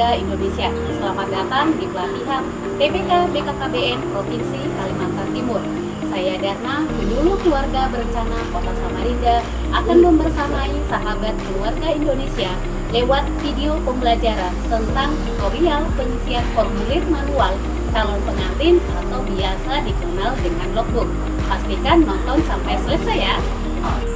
Keluarga Indonesia. Selamat datang di pelatihan TPK BKKBN Provinsi Kalimantan Timur. Saya Darna, penyuluh keluarga berencana Kota Samarinda, akan membersamai sahabat keluarga Indonesia lewat video pembelajaran tentang tutorial pengisian formulir manual calon pengantin atau biasa dikenal dengan logbook. Pastikan nonton sampai selesai ya.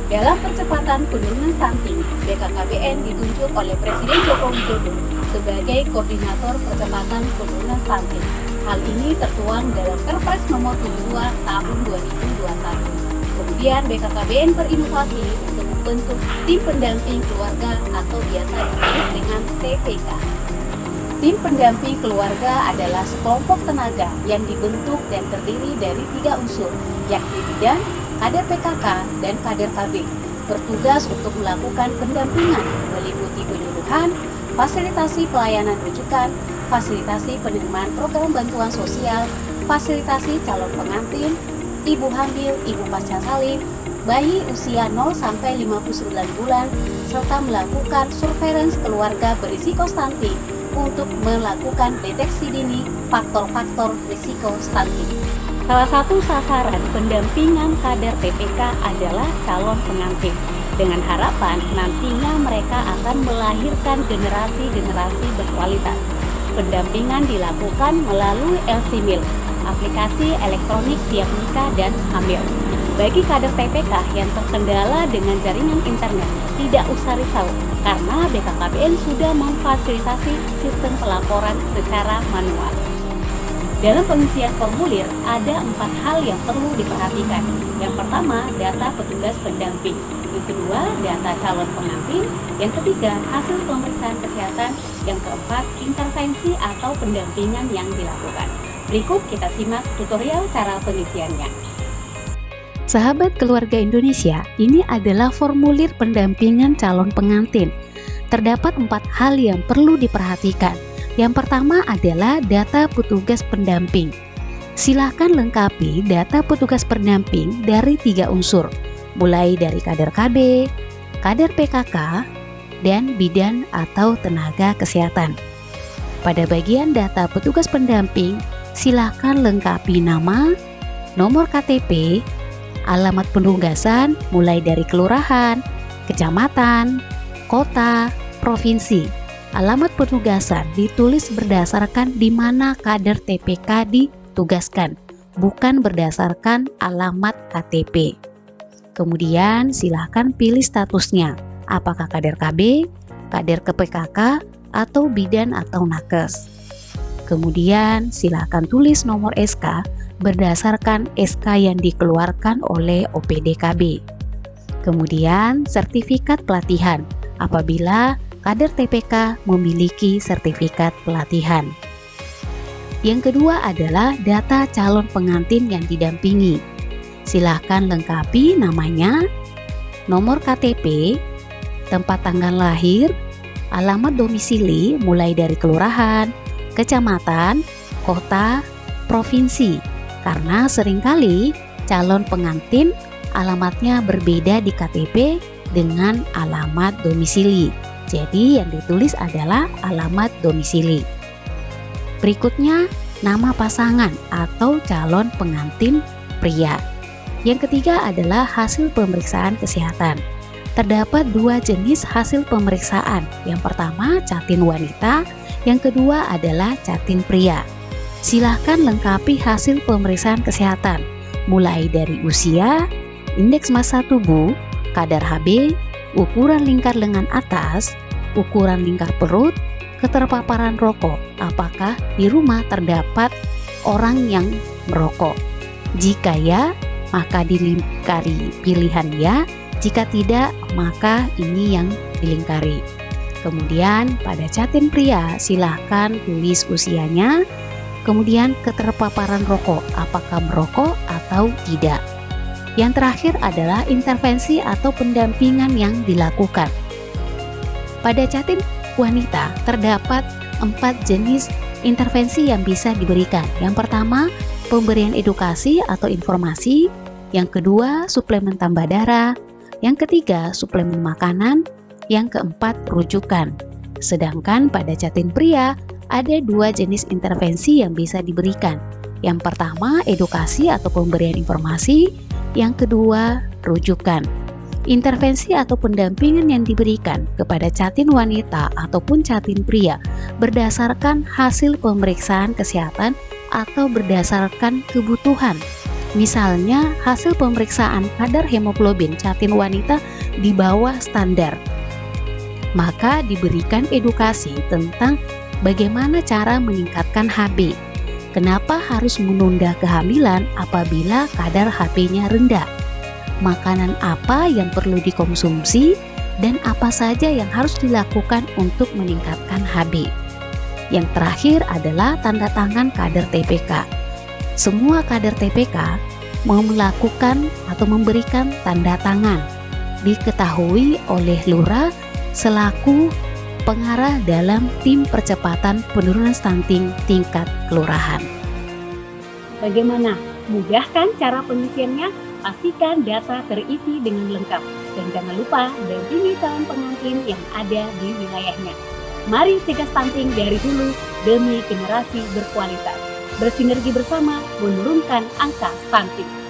Dalam percepatan penurunan stunting, BKKBN ditunjuk oleh Presiden Joko Widodo sebagai Koordinator Percepatan Penurunan Stunting. Hal ini tertuang dalam Perpres Nomor 72 Tahun 2021. Kemudian BKKBN berinovasi untuk membentuk Tim Pendamping Keluarga atau biasa disebut dengan TPK. Tim pendamping keluarga adalah sekelompok tenaga yang dibentuk dan terdiri dari 3 unsur, yakni bidan, kader PKK, dan kader KB, bertugas untuk melakukan pendampingan meliputi penyuluhan, fasilitasi pelayanan rujukan, fasilitasi penerimaan program bantuan sosial, fasilitasi calon pengantin, ibu hamil, ibu pasca salin, bayi usia 0 sampai 59 bulan, serta melakukan surveillance keluarga berisiko stunting untuk melakukan deteksi dini faktor-faktor risiko stunting. Salah satu sasaran pendampingan kader TPK adalah calon pengantin, dengan harapan nantinya mereka akan melahirkan generasi-generasi berkualitas. Pendampingan dilakukan melalui LC-Mil, aplikasi elektronik siap nikah dan hamil. Bagi kader TPK yang terkendala dengan jaringan internet, tidak usah risau, karena BKKBN sudah memfasilitasi sistem pelaporan secara manual. Dalam pengisian formulir, ada 4 hal yang perlu diperhatikan. Yang pertama, data petugas pendamping. Yang kedua, data calon pengantin. Yang ketiga, hasil pemeriksaan kesehatan. Yang keempat, intervensi atau pendampingan yang dilakukan. Berikut kita simak tutorial cara pengisiannya. Sahabat keluarga Indonesia, ini adalah formulir pendampingan calon pengantin. Terdapat 4 hal yang perlu diperhatikan. Yang pertama adalah data petugas pendamping. Silakan lengkapi data petugas pendamping dari 3 unsur, mulai dari kader KB, kader PKK, dan bidan atau tenaga kesehatan. Pada bagian data petugas pendamping, silakan lengkapi nama, nomor KTP, alamat penugasan mulai dari kelurahan, kecamatan, kota, provinsi. Alamat penugasan ditulis berdasarkan di mana kader TPK ditugaskan, bukan berdasarkan alamat KTP. Kemudian silakan pilih statusnya, apakah kader KB, kader ke PKK, atau bidan atau nakes. Kemudian silakan tulis nomor SK berdasarkan SK yang dikeluarkan oleh OPD KB. Kemudian sertifikat pelatihan apabila kader TPK memiliki sertifikat pelatihan. Yang kedua adalah data calon pengantin yang didampingi. Silahkan lengkapi namanya, nomor KTP, tempat tanggal lahir, alamat domisili mulai dari kelurahan, kecamatan, kota, provinsi. Karena seringkali calon pengantin alamatnya berbeda di KTP dengan alamat domisili. Jadi yang ditulis adalah alamat domisili. Berikutnya, nama pasangan atau calon pengantin pria. Yang ketiga adalah hasil pemeriksaan kesehatan. Terdapat 2 jenis hasil pemeriksaan. Yang pertama catin wanita, yang kedua adalah catin pria. Silahkan lengkapi hasil pemeriksaan kesehatan, mulai dari usia, indeks massa tubuh, kadar HB, ukuran lingkar lengan atas, ukuran lingkar perut, keterpaparan rokok, apakah di rumah terdapat orang yang merokok. Jika ya, maka dilingkari pilihan ya, jika tidak, maka ini yang dilingkari. Kemudian pada catin pria, silahkan tulis usianya, kemudian keterpaparan rokok, apakah merokok atau tidak. Yang terakhir adalah intervensi atau pendampingan yang dilakukan. Pada catin wanita terdapat 4 jenis intervensi yang bisa diberikan. Yang pertama, pemberian edukasi atau informasi. Yang kedua, suplemen tambah darah. Yang ketiga, suplemen makanan. Yang keempat, rujukan. Sedangkan pada Jatin pria, ada 2 jenis intervensi yang bisa diberikan. Yang pertama, edukasi atau pemberian informasi. Yang kedua, rujukan. Intervensi atau pendampingan yang diberikan kepada Jatin wanita ataupun Jatin pria berdasarkan hasil pemeriksaan kesehatan atau berdasarkan kebutuhan. Misalnya, hasil pemeriksaan kadar hemoglobin Jatin wanita di bawah standar, maka diberikan edukasi tentang bagaimana cara meningkatkan HB. Kenapa harus menunda kehamilan apabila kadar HB-nya rendah? Makanan apa yang perlu dikonsumsi dan apa saja yang harus dilakukan untuk meningkatkan HB. Yang terakhir adalah tanda tangan kader TPK. Semua kader TPK mau melakukan atau memberikan tanda tangan diketahui oleh lurah selaku pengarah dalam tim percepatan penurunan stunting tingkat kelurahan. Bagaimana? Mudah kan cara pengisiannya? Pastikan data terisi dengan lengkap. Dan jangan lupa dampingi calon pengantin yang ada di wilayahnya. Mari cegah stunting dari hulu demi generasi berkualitas. Bersinergi bersama menurunkan angka stunting.